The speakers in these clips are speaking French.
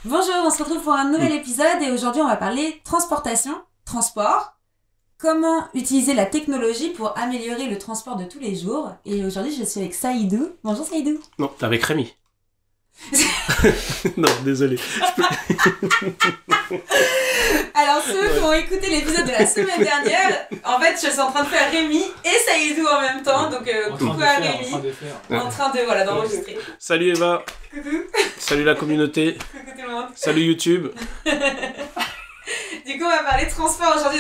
Bonjour, on se retrouve pour un nouvel épisode et aujourd'hui on va parler transportation, transport, comment utiliser la technologie pour améliorer le transport de tous les jours. Et aujourd'hui je suis avec Saïdou. Bonjour Saïdou. Non, t'es avec Rémi. Non, désolé. Alors ceux qui ont écouté l'épisode de la semaine dernière, en fait je suis en train de faire Rémi et Saïdou en même temps, donc coucou à Rémi, en train de voilà, d'enregistrer. Salut Eva. Coucou. Salut la communauté. Coucou tout le monde. Salut YouTube. Du coup, on va parler transport aujourd'hui.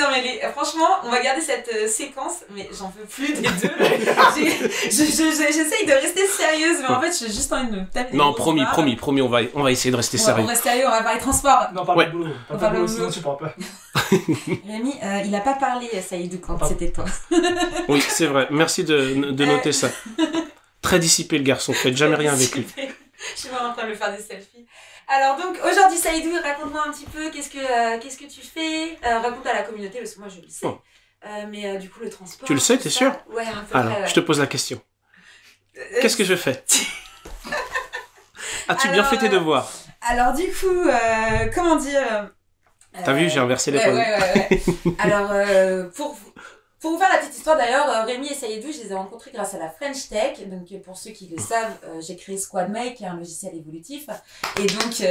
Franchement, on va garder cette séquence, mais j'en peux plus des deux. J'essaye de rester sérieuse, mais en fait, j'ai juste envie de me taper. Non, promis, on va essayer de rester sérieux. On reste sérieux, on va parler transport. Non, parle pas de boulot. Parle de boulot, sinon tu parles pas. Rémi, il a pas parlé, Saïdou, quand c'était toi. Oui, c'est vrai. Merci de noter ça. Très dissipé le garçon, faites jamais rien avec lui. Je suis vraiment en train de me faire des selfies. Alors donc aujourd'hui Saïdou, raconte-moi un petit peu qu'est-ce que tu fais, raconte à la communauté parce que moi je le sais, mais du coup le transport. Tu le sais, t'es sûr? Ouais, un peu. Alors, je te pose la question. Qu'est-ce que je fais? As-tu bien fait tes devoirs? Alors du coup, comment dire... T'as vu, j'ai inversé les rôles. Ouais. Alors pour vous faire la petite histoire d'ailleurs, Rémi et Saïdou, je les ai rencontrés grâce à la French Tech. Donc pour ceux qui le savent, j'ai créé SquadMake, qui est un logiciel évolutif. Et donc,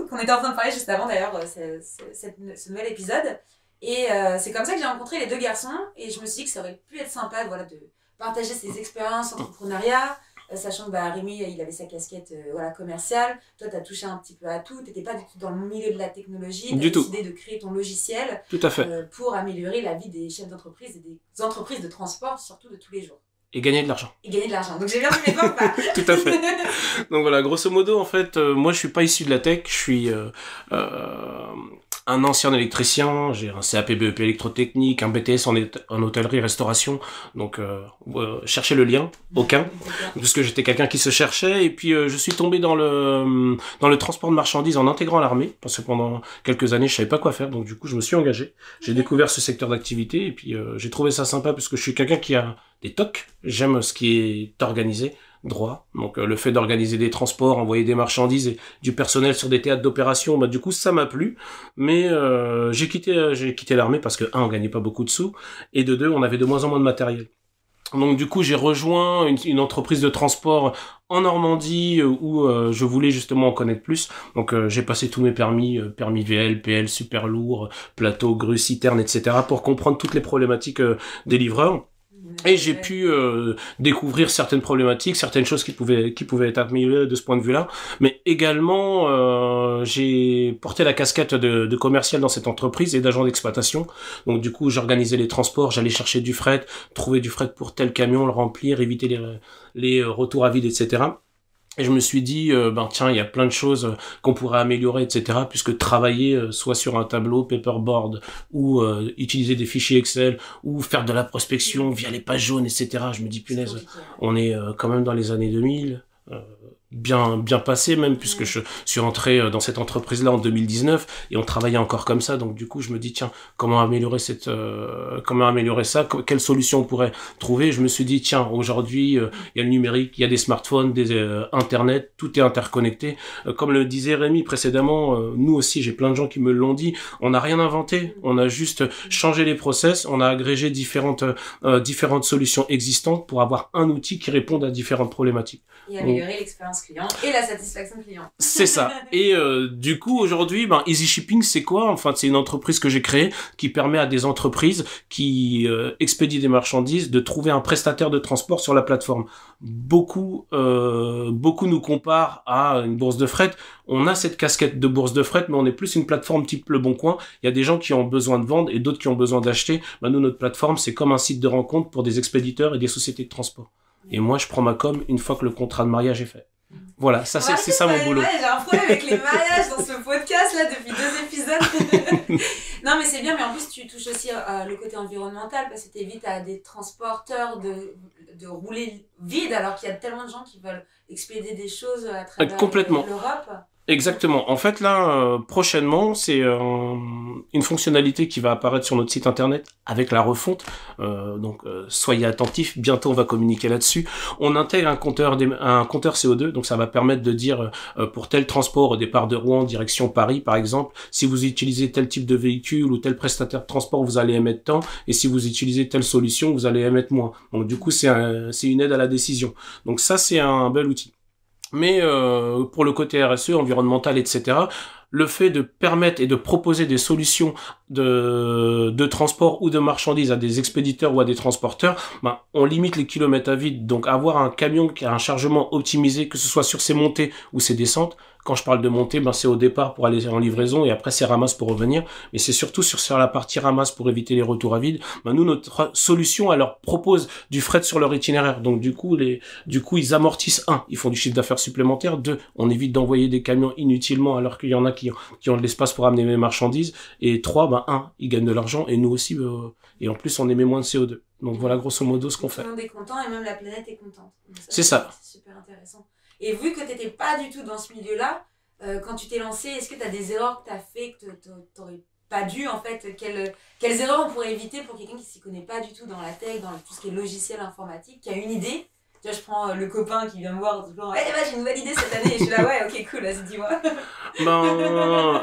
qu'on était en train de parler juste avant d'ailleurs, ce nouvel épisode. Et c'est comme ça que j'ai rencontré les deux garçons. Et je me suis dit que ça aurait pu être sympa voilà, de partager ses expériences en entrepreneuriat. Sachant que Rémi, il avait sa casquette commerciale. Toi, tu as touché un petit peu à tout. Tu n'étais pas du tout dans le milieu de la technologie. Tu as décidé de créer ton logiciel tout à fait. pour améliorer la vie des chefs d'entreprise et des entreprises de transport, surtout de tous les jours. Et gagner de l'argent. Donc j'ai bien fait mes devoirs ou pas? Tout à fait. Donc voilà, grosso modo, en fait, moi je suis pas issu de la tech. Je suis un ancien électricien, j'ai un CAP BEP électrotechnique, un BTS en hôtellerie-restauration, donc cherchez le lien, aucun, puisque j'étais quelqu'un qui se cherchait, et puis je suis tombé dans le transport de marchandises en intégrant l'armée, parce que pendant quelques années je savais pas quoi faire, donc du coup je me suis engagé, j'ai découvert ce secteur d'activité, et puis j'ai trouvé ça sympa, parce que je suis quelqu'un qui a des tocs, j'aime ce qui est organisé, droit, donc le fait d'organiser des transports, envoyer des marchandises et du personnel sur des théâtres d'opération, du coup ça m'a plu, mais j'ai quitté l'armée parce que on gagnait pas beaucoup de sous, et de deux, on avait de moins en moins de matériel. Donc du coup j'ai rejoint une entreprise de transport en Normandie où je voulais justement en connaître plus. Donc j'ai passé tous mes permis VL, PL, super lourd, plateau, grue, citerne, etc. pour comprendre toutes les problématiques des livreurs. Et j'ai pu découvrir certaines problématiques, certaines choses qui pouvaient être améliorées de ce point de vue-là, mais également j'ai porté la casquette de commercial dans cette entreprise et d'agent d'exploitation. Donc du coup, j'organisais les transports, j'allais chercher du fret, trouver du fret pour tel camion, le remplir, éviter les retours à vide, etc. Et je me suis dit, tiens, il y a plein de choses qu'on pourrait améliorer, etc. Puisque travailler soit sur un tableau, paperboard, ou utiliser des fichiers Excel, ou faire de la prospection via les pages jaunes, etc. Je me dis, punaise, on est quand même dans les années 2000, bien passé même, puisque je suis rentré dans cette entreprise-là en 2019, et on travaillait encore comme ça. Donc du coup, je me dis, tiens, comment améliorer ça, quelle solution on pourrait trouver. Je me suis dit, tiens, aujourd'hui, il y a le numérique, il y a des smartphones, des internet, tout est interconnecté. Comme le disait Rémi précédemment, nous aussi, j'ai plein de gens qui me l'ont dit, on n'a rien inventé, on a juste changé les process, on a agrégé différentes solutions existantes pour avoir un outil qui réponde à différentes problématiques. Et améliorer l'expérience client et la satisfaction client. C'est ça. Et du coup, aujourd'hui, Easy Shipping, c'est quoi? Enfin, c'est une entreprise que j'ai créée qui permet à des entreprises qui expédient des marchandises de trouver un prestataire de transport sur la plateforme. Beaucoup nous comparent à une bourse de fret. On a cette casquette de bourse de fret, mais on est plus une plateforme type Le Bon Coin. Il y a des gens qui ont besoin de vendre et d'autres qui ont besoin d'acheter. Nous, notre plateforme, c'est comme un site de rencontre pour des expéditeurs et des sociétés de transport. Et moi, je prends ma com une fois que le contrat de mariage est fait. Voilà, ça c'est ça mon boulot. J'ai un problème avec les mariages dans ce podcast là depuis 2 épisodes. Non mais c'est bien, mais en plus tu touches aussi le côté environnemental parce que t'évites à des transporteurs de rouler vide alors qu'il y a tellement de gens qui veulent expédier des choses à travers Complètement. l'Europe. Exactement. En fait, là, prochainement, c'est une fonctionnalité qui va apparaître sur notre site internet avec la refonte. Donc, soyez attentifs. Bientôt, on va communiquer là-dessus. On intègre un compteur CO2. Donc, ça va permettre de dire pour tel transport au départ de Rouen, direction Paris, par exemple, si vous utilisez tel type de véhicule ou tel prestataire de transport, vous allez émettre tant. Et si vous utilisez telle solution, vous allez émettre moins. Donc, du coup, c'est une aide à la décision. Donc, ça, c'est un bel outil. Mais pour le côté RSE, environnemental, etc., le fait de permettre et de proposer des solutions de transport ou de marchandises à des expéditeurs ou à des transporteurs, ben, on limite les kilomètres à vide. Donc avoir un camion qui a un chargement optimisé, que ce soit sur ses montées ou ses descentes. Quand je parle de montée, ben, c'est au départ pour aller en livraison et après c'est ramasse pour revenir. Mais c'est surtout sur la partie ramasse pour éviter les retours à vide. Ben, nous, notre solution, elle leur propose du fret sur leur itinéraire. Donc du coup, ils amortissent ils font du chiffre d'affaires supplémentaire. Deux, on évite d'envoyer des camions inutilement alors qu'il y en a qui ont de l'espace pour amener mes marchandises. Et trois, ils gagnent de l'argent et nous aussi, et en plus on émet moins de CO2. Donc voilà grosso modo ce qu'on fait. Tout le monde est content et même la planète est contente. C'est ça. C'est super intéressant. Et vu que tu n'étais pas du tout dans ce milieu-là, quand tu t'es lancé, est-ce que tu as des erreurs que tu as fait que tu n'aurais pas dû en fait quelles erreurs on pourrait éviter pour quelqu'un qui ne s'y connaît pas du tout dans la tech, dans tout ce qui est logiciel informatique, qui a une idée? Tu vois, je prends le copain qui vient me voir, genre, j'ai une nouvelle idée cette année, et je suis là, ouais, ok, cool, vas-y, dis-moi.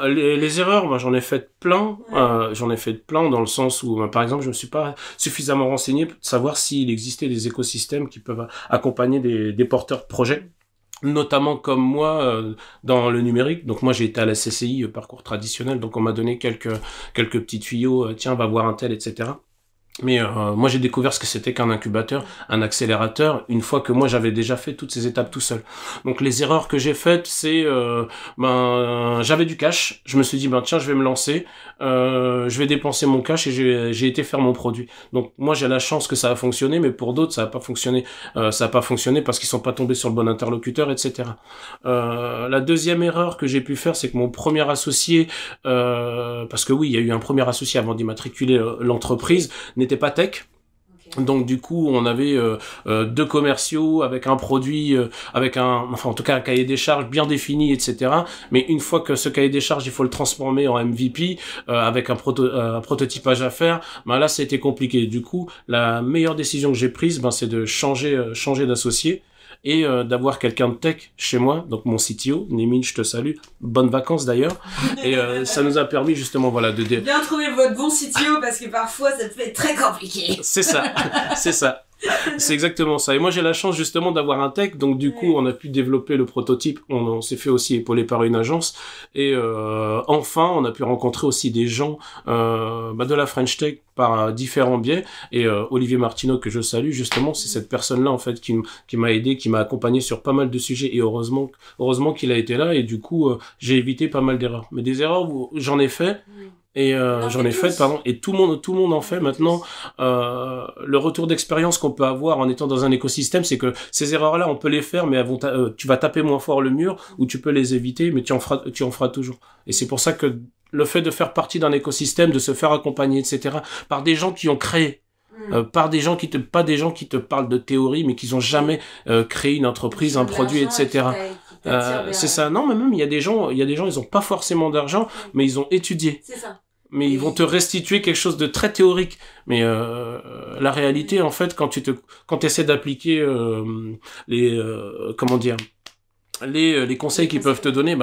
Les erreurs, j'en ai fait plein. Ouais. J'en ai fait plein dans le sens où, par exemple, je me suis pas suffisamment renseigné pour savoir s'il existait des écosystèmes qui peuvent accompagner des porteurs de projets. Notamment comme moi dans le numérique. Donc moi j'ai été à la CCI, parcours traditionnel, donc on m'a donné quelques petits tuyaux, tiens va voir un tel, etc. Mais moi j'ai découvert ce que c'était qu'un incubateur, un accélérateur, une fois que moi j'avais déjà fait toutes ces étapes tout seul. Donc les erreurs que j'ai faites, c'est j'avais du cash, je me suis dit tiens je vais me lancer, je vais dépenser mon cash et j'ai été faire mon produit. Donc moi j'ai la chance que ça a fonctionné, mais pour d'autres ça a pas fonctionné. Ça a pas fonctionné parce qu'ils sont pas tombés sur le bon interlocuteur, etc. La deuxième erreur que j'ai pu faire, c'est que mon premier associé, parce que oui il y a eu un premier associé avant d'immatriculer l'entreprise, n'était pas tech. Okay. Donc du coup, on avait deux commerciaux avec un produit, en tout cas un cahier des charges bien défini, etc. Mais une fois que ce cahier des charges, il faut le transformer en MVP avec un prototypage à faire. Là, c'était compliqué. Du coup, la meilleure décision que j'ai prise, c'est de changer d'associé. Et d'avoir quelqu'un de tech chez moi, donc mon CTO, Némine, je te salue, bonnes vacances d'ailleurs, et ça nous a permis justement de bien trouver votre bon CTO parce que parfois ça peut être très compliqué. C'est ça, c'est exactement ça. Et moi j'ai la chance justement d'avoir un tech, donc du coup on a pu développer le prototype, on s'est fait aussi épauler par une agence, et enfin on a pu rencontrer aussi des gens de la French Tech par différents biais, et Olivier Martineau que je salue justement, c'est cette personne-là en fait qui m'a aidé, qui m'a accompagné sur pas mal de sujets, et heureusement qu'il a été là, et du coup j'ai évité pas mal d'erreurs. Mais des erreurs j'en ai fait. Et et tout le monde en fait maintenant. Le retour d'expérience qu'on peut avoir en étant dans un écosystème, c'est que ces erreurs-là, on peut les faire, mais tu vas taper moins fort le mur, ou tu peux les éviter, mais tu en feras toujours. Et c'est pour ça que le fait de faire partie d'un écosystème, de se faire accompagner, etc., par des gens qui ont créé, pas des gens qui te parlent de théorie, mais qui ont jamais créé une entreprise, un produit, etc. C'est ça. Non, mais même il y a des gens, ils ont pas forcément d'argent, mais ils ont étudié. C'est ça. Mais ils vont te restituer quelque chose de très théorique. Mais la réalité, en fait, quand tu essaies d'appliquer les conseils qu'ils peuvent te donner,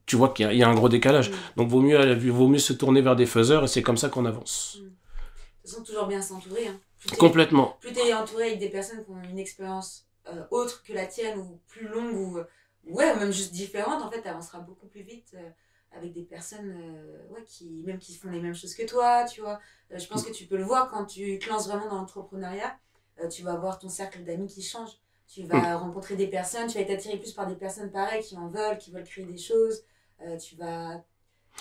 tu vois qu'il y a un gros décalage. Donc vaut mieux se tourner vers des faiseurs, et c'est comme ça qu'on avance. De toute façon, toujours bien s'entourer. Hein. Complètement. Plus t'es entouré avec des personnes qui ont une expérience autre que la tienne, ou plus longue, ou même juste différente, en fait, t'avanceras beaucoup plus vite avec des personnes qui font les mêmes choses que toi, tu vois. Je pense que tu peux le voir quand tu te lances vraiment dans l'entrepreneuriat. Tu vas avoir ton cercle d'amis qui change. Tu vas rencontrer des personnes, tu vas être attiré plus par des personnes pareilles qui en veulent, qui veulent créer des choses. Tu vas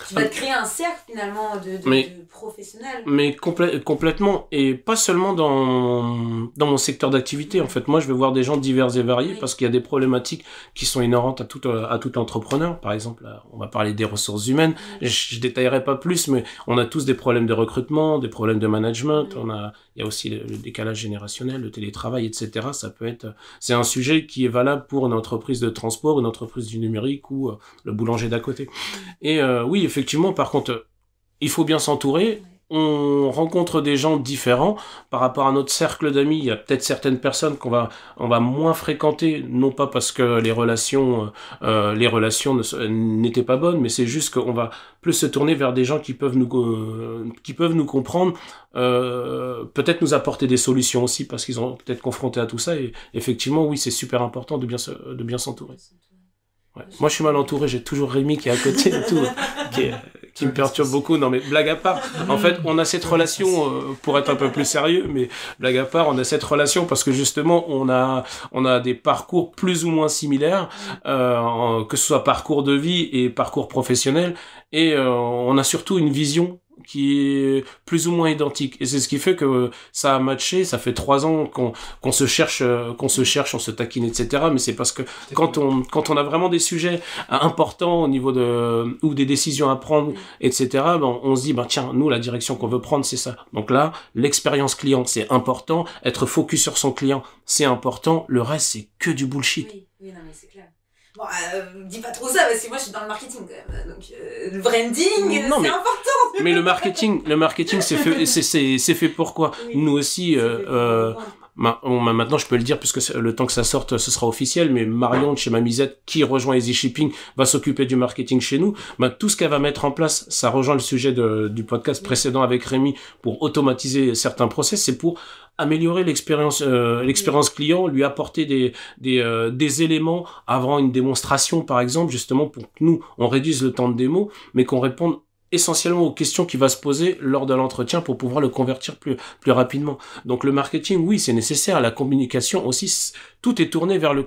Tu vas te créer un cercle finalement de professionnels. Mais complètement, et pas seulement dans mon secteur d'activité. En fait, moi, je vais voir des gens divers et variés parce qu'il y a des problématiques qui sont inhérentes à tout entrepreneur. Par exemple, là, on va parler des ressources humaines. Je détaillerai pas plus, mais on a tous des problèmes de recrutement, des problèmes de management. Il y a aussi le décalage générationnel, le télétravail, etc. C'est un sujet qui est valable pour une entreprise de transport, une entreprise du numérique ou le boulanger d'à côté. Et oui, effectivement, par contre, il faut bien s'entourer. On rencontre des gens différents par rapport à notre cercle d'amis. Il y a peut-être certaines personnes on va moins fréquenter, non pas parce que les relations n'étaient pas bonnes, mais c'est juste qu'on va plus se tourner vers des gens qui peuvent nous comprendre, peut-être nous apporter des solutions aussi parce qu'ils ont peut-être confronté à tout ça. Et effectivement, oui, c'est super important de bien s'entourer. Ouais. Moi, je suis mal entouré. J'ai toujours Rémi qui est à côté et tout, qui me perturbe beaucoup. Non, mais blague à part. En fait, on a cette relation, pour être un peu plus sérieux, mais blague à part, on a cette relation parce que justement, on a des parcours plus ou moins similaires, que ce soit parcours de vie et parcours professionnel, et on a surtout une vision qui est plus ou moins identique, et c'est ce qui fait que ça a matché. Ça fait 3 ans qu'on se cherche, on se taquine, etc. Mais c'est parce que quand on a vraiment des sujets importants au niveau ou des décisions à prendre, etc. On se dit tiens, nous la direction qu'on veut prendre c'est ça. Donc là, l'expérience client c'est important, être focus sur son client c'est important. Le reste c'est que du bullshit. Oui, non mais c'est clair. Bon, dis pas trop ça parce que moi je suis dans le marketing quand même, donc le branding c'est important. Mais le marketing c'est fait pour quoi? Nous aussi maintenant je peux le dire puisque le temps que ça sorte ce sera officiel, mais Marion de chez Mamizette qui rejoint Easy Shipping va s'occuper du marketing chez nous. Tout ce qu'elle va mettre en place, ça rejoint le sujet du podcast précédent avec Rémi, pour automatiser certains process, c'est pour améliorer l'expérience client, lui apporter des éléments avant une démonstration par exemple, justement pour que nous on réduise le temps de démo, mais qu'on réponde essentiellement aux questions qui va se poser lors de l'entretien pour pouvoir le convertir plus rapidement. Donc le marketing, oui, c'est nécessaire. La communication aussi, tout doit être tourné vers le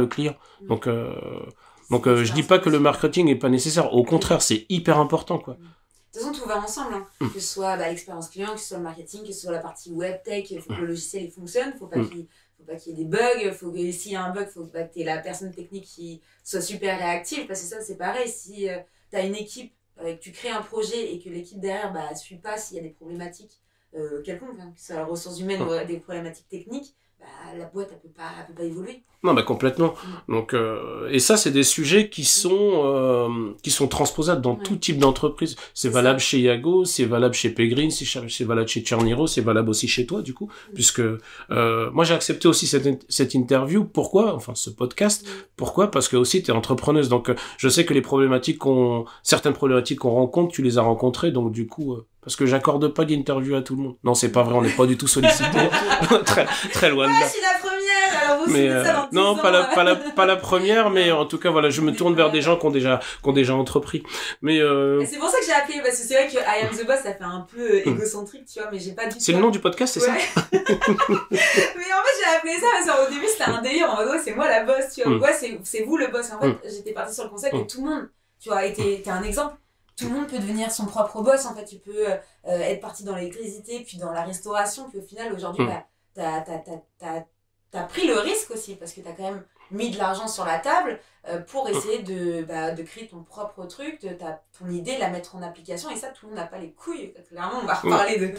client. Donc je dis pas que le marketing est pas nécessaire. Au contraire, c'est hyper important, quoi. De toute façon, tout va ensemble, hein. Que ce soit l'expérience client, que ce soit le marketing, que ce soit la partie web tech, il faut que le logiciel il fonctionne, faut pas qu'il y ait des bugs, faut que s'il y a un bug, faut pas que tu aies la personne technique qui soit super réactive, parce que ça c'est pareil, si tu as une équipe, que tu crées un projet et que l'équipe derrière suit pas s'il y a des problématiques quelconques, que ce soit la ressource humaine ou des problématiques techniques, la boîte elle peut pas évoluer. Non, complètement. Donc et ça c'est des sujets qui sont transposables dans tout type d'entreprise. C'est valable chez Yago, c'est valable chez Pegreen, c'est valable chez Turniro, c'est valable aussi chez toi du coup, puisque moi j'ai accepté aussi cette interview. Pourquoi? Enfin ce podcast. Pourquoi? Parce que aussi tu es entrepreneuse, donc je sais que certaines problématiques qu'on rencontre, tu les as rencontrées, donc du coup parce que j'accorde pas d'interview à tout le monde. Non, c'est pas vrai, on n'est pas du tout sollicité. très loin de là. Je suis la première, alors vous savez ça dans 10 non, ans. pas la première, mais en tout cas, voilà, je me tourne vers des gens qui ont déjà entrepris. Mais et c'est pour ça que j'ai appelé, parce que c'est vrai que I Am The Boss, ça fait un peu égocentrique, tu vois, mais j'ai pas du tout... C'est le nom du podcast, c'est ça? Mais en fait, j'ai appelé ça, parce qu'au début, c'était un délire, en mode, c'est moi la boss, tu vois, c'est vous le boss. En fait, j'étais partie sur le concept que tout le monde, tu vois, t'es un exemple. Tout le monde peut devenir son propre boss, en fait. Tu peux être parti dans l'électricité, puis dans la restauration, puis au final, aujourd'hui, t'as pris le risque aussi, parce que t'as quand même mis de l'argent sur la table pour essayer de créer ton propre truc, ton idée, la mettre en application, et ça, tout le monde n'a pas les couilles. Clairement, on va reparler de...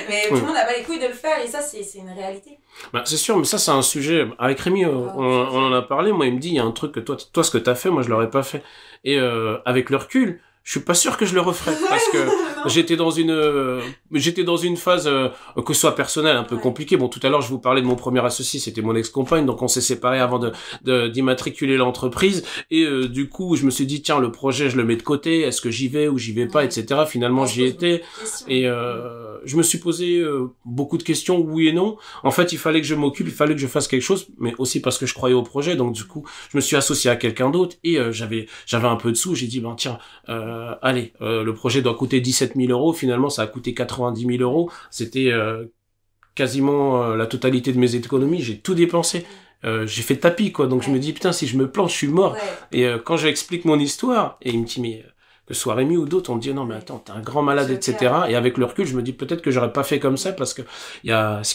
Mais tout le monde n'a pas les couilles de le faire, et ça, c'est une réalité. C'est sûr, mais ça, c'est un sujet... Avec Rémi, on en a parlé. Moi, il me dit, il y a un truc que toi, ce que t'as fait, moi, je l'aurais pas fait. Et avec le recul... Je suis pas sûr que je le referais parce que j'étais dans une phase que ce soit personnelle un peu compliquée. Bon, tout à l'heure je vous parlais de mon premier associé, c'était mon ex-compagne, donc on s'est séparés avant d'immatriculer l'entreprise, et du coup je me suis dit tiens, le projet je le mets de côté, est-ce que j'y vais ou j'y vais pas, etc. Finalement j'y étais, et je me suis posé beaucoup de questions, oui et non. En fait il fallait que je m'occupe, il fallait que je fasse quelque chose, mais aussi parce que je croyais au projet, donc du coup je me suis associé à quelqu'un d'autre, et j'avais un peu de sous, j'ai dit tiens, allez, le projet doit coûter 17 000 €, finalement ça a coûté 90 000 €, c'était quasiment la totalité de mes économies, j'ai tout dépensé, j'ai fait tapis quoi, donc je me dis putain, si je me plante je suis mort. Et quand j'explique mon histoire, et il me dit mais que ce soit Rémi ou d'autres, on me dit non mais attends, t'es un grand malade, etc. Et avec le recul, je me dis peut-être que j'aurais pas fait comme ça parce que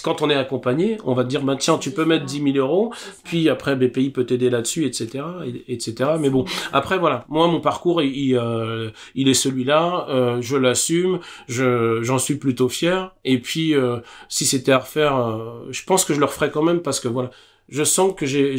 quand on est accompagné, on va te dire bah tiens, tu peux mettre 10 000 euros, puis après BPI peut t'aider là-dessus, etc., etc. Mais bon, après voilà, moi mon parcours il est celui-là, je l'assume, j'en suis plutôt fier. Et puis si c'était à refaire, je pense que je le referais quand même parce que voilà, je sens que j'ai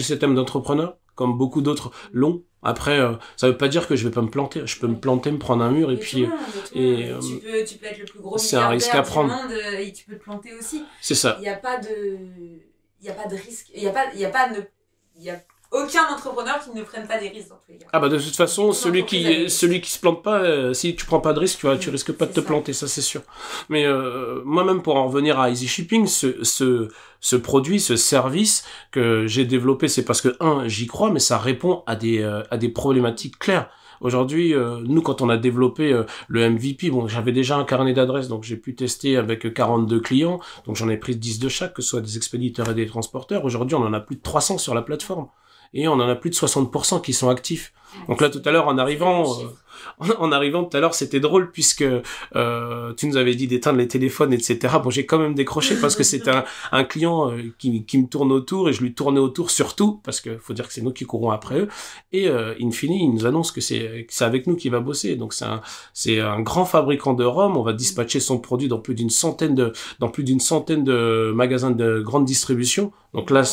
cet âme d'entrepreneur comme beaucoup d'autres l'ont. Après, ça veut pas dire que je vais pas me planter. Je peux me planter, me prendre un mur et puis... Tu peux être le plus gros c'est un risque à prendre. Du monde et tu peux te planter aussi. C'est ça. Il n'y a pas de risque. Il y a aucun entrepreneur qui ne prenne pas des risques dans tous les cas. Ah bah de toute façon, celui qui se plante pas, si tu prends pas de risque, tu risques pas de te planter, ça c'est sûr. Mais moi-même pour en revenir à Easy Shipping, ce produit, ce service que j'ai développé, c'est parce que j'y crois, mais ça répond à des problématiques claires. Aujourd'hui, nous, quand on a développé le MVP, bon, j'avais déjà un carnet d'adresses, donc j'ai pu tester avec 42 clients, donc j'en ai pris 10 de chaque, que ce soit des expéditeurs et des transporteurs. Aujourd'hui, on en a plus de 300 sur la plateforme. Et on en a plus de 60% qui sont actifs. Donc là, tout à l'heure, en arrivant tout à l'heure, c'était drôle puisque tu nous avais dit d'éteindre les téléphones, etc. Bon, j'ai quand même décroché parce que c'était un client qui me tourne autour et je lui tournais autour surtout parce que faut dire que c'est nous qui courons après eux. Et in fine, il nous annonce que c'est avec nous qu'il va bosser. Donc c'est un grand fabricant de rhum. On va dispatcher son produit dans plus d'une centaine de magasins de grande distribution. Donc là,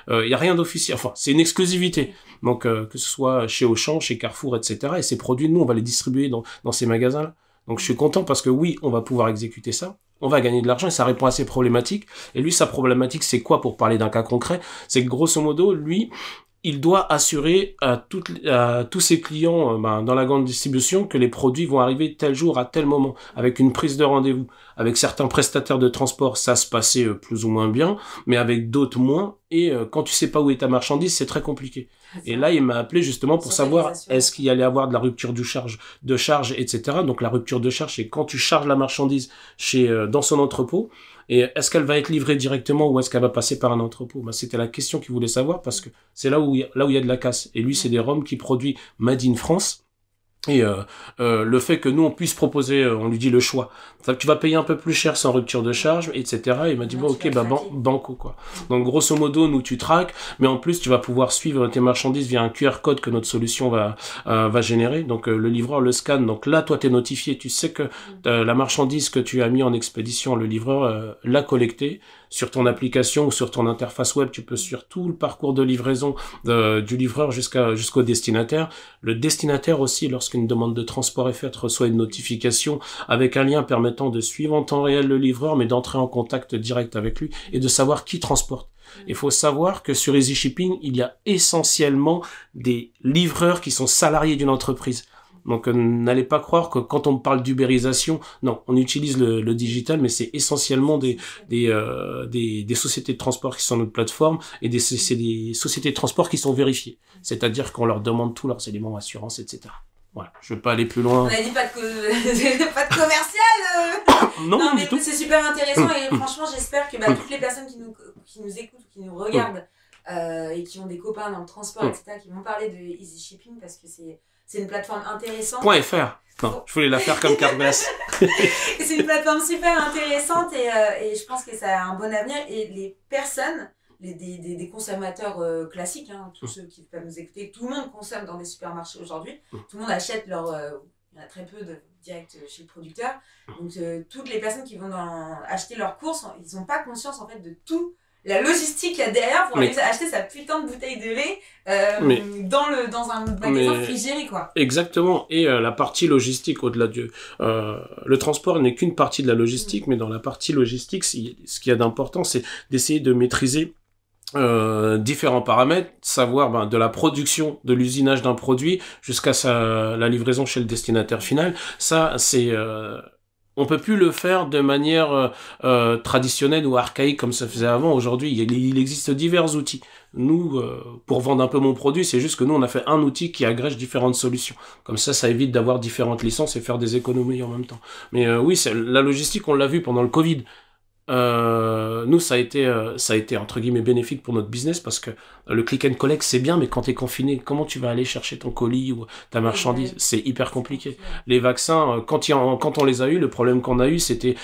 y a rien d'officiel. Enfin, c'est une exclusivité. Donc que ce soit chez Auchan, chez Carrefour, etc. Et ces produits, nous, on va les distribuer dans ces magasins-là. Donc je suis content parce que oui, on va pouvoir exécuter ça. On va gagner de l'argent et ça répond à ses problématiques. Et lui, sa problématique, c'est quoi pour parler d'un cas concret? C'est que grosso modo, lui, il doit assurer à tous ses clients dans la grande distribution que les produits vont arriver tel jour à tel moment, avec une prise de rendez-vous. Avec certains prestataires de transport, ça se passait plus ou moins bien, mais avec d'autres moins. Et quand tu sais pas où est ta marchandise, c'est très compliqué. Et là, il m'a appelé justement pour savoir est-ce qu'il y allait avoir de la rupture de charge, etc. Donc la rupture de charge, c'est quand tu charges la marchandise dans son entrepôt. Et est-ce qu'elle va être livrée directement ou est-ce qu'elle va passer par un entrepôt? C'était la question qu'il voulait savoir parce que c'est là où il y a de la casse. Et lui, c'est des rhums qui produit Made in France. Et le fait que nous on puisse proposer, on lui dit le choix. Tu vas payer un peu plus cher sans rupture de charge, etc. Et il m'a dit bon ok banco quoi. Donc grosso modo nous tu traques, mais en plus tu vas pouvoir suivre tes marchandises via un QR code que notre solution va générer. Donc le livreur le scanne. Donc là toi t'es notifié, tu sais que la marchandise que tu as mis en expédition, le livreur l'a collectée sur ton application ou sur ton interface web. Tu peux suivre tout le parcours de livraison du livreur jusqu'au destinataire. Le destinataire aussi, lorsqu'une demande de transport est faite, reçoit une notification avec un lien permettant de suivre en temps réel le livreur, mais d'entrer en contact direct avec lui et de savoir qui transporte. Il faut savoir que sur Easy Shipping, il y a essentiellement des livreurs qui sont salariés d'une entreprise. Donc n'allez pas croire que quand on parle d'ubérisation, non, on utilise le digital, mais c'est essentiellement des sociétés de transport qui sont sur notre plateforme et c'est des sociétés de transport qui sont vérifiées. C'est-à-dire qu'on leur demande tous leurs éléments, assurance, etc. Voilà, je veux pas aller plus loin. On a dit pas de commercial. Non, mais c'est super intéressant et franchement j'espère que toutes les personnes qui nous écoutent, qui nous regardent et qui ont des copains dans le transport, etc., qui vont parler de Easy Shipping parce que c'est une plateforme intéressante. .fr. Non, je voulais la faire comme Carglass. C'est une plateforme super intéressante et je pense que ça a un bon avenir et les personnes, des consommateurs classiques, tous ceux qui peuvent nous écouter, tout le monde consomme dans des supermarchés aujourd'hui. Tout le monde achète il y en a très peu de direct chez le producteur. Donc toutes les personnes qui vont acheter leurs courses, ils n'ont pas conscience en fait de tout. La logistique qu'il y a derrière pour aller acheter sa putain de bouteille de lait dans un magasin frigéré, quoi. Exactement. Et la partie logistique, au-delà le transport n'est qu'une partie de la logistique, mais dans la partie logistique, ce qu'il y a d'important, c'est d'essayer de maîtriser différents paramètres, savoir de la production, de l'usinage d'un produit jusqu'à la livraison chez le destinataire final. Ça, c'est... on peut plus le faire de manière traditionnelle ou archaïque comme ça faisait avant. Aujourd'hui, il existe divers outils. Nous, pour vendre un peu mon produit, c'est juste que nous, on a fait un outil qui agrège différentes solutions. Comme ça évite d'avoir différentes licences et faire des économies en même temps. Mais oui, la logistique, on l'a vu pendant le Covid. Nous, ça a été entre guillemets bénéfique pour notre business parce que le click and collect, c'est bien, mais quand t'es confiné, comment tu vas aller chercher ton colis ou ta marchandise? C'est hyper compliqué. Les vaccins, quand on les a eu, le problème qu'on a eu, c'était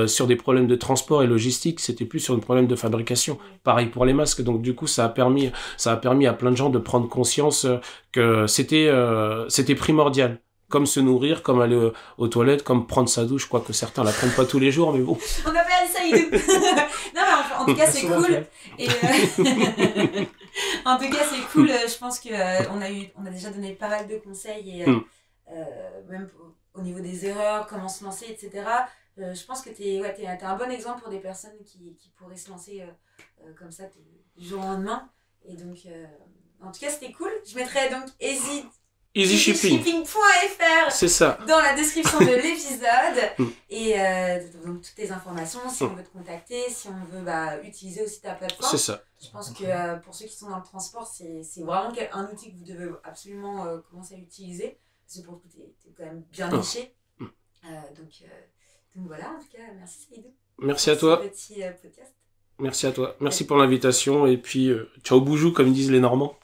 sur des problèmes de transport et logistique, c'était plus sur des problèmes de fabrication. Pareil pour les masques. Donc du coup, ça a permis à plein de gens de prendre conscience que c'était primordial. Comme se nourrir, comme aller aux toilettes, comme prendre sa douche, quoique certains la prennent pas tous les jours, mais bon. On appelle ça Saïdou. Non, mais en tout cas, c'est cool. Et en tout cas, c'est cool. Je pense que on a déjà donné pas mal de conseils et même au niveau des erreurs, comment se lancer, etc. Je pense que t'es un bon exemple pour des personnes qui pourraient se lancer comme ça du jour au lendemain. Et donc, en tout cas, c'était cool. Je mettrai donc EasyShipping.fr c'est ça. Dans la description de l'épisode. Et donc toutes tes informations, si on veut te contacter, si on veut utiliser aussi ta plateforme. C'est ça. Je pense que pour ceux qui sont dans le transport, c'est vraiment un outil que vous devez absolument commencer à utiliser. Parce que pour le coup, t'es quand même bien niché. Donc voilà, en tout cas, merci Saïdou. Merci à toi. Petit podcast. Merci à toi. Merci pour l'invitation. Et puis, ciao boujou, comme disent les Normands.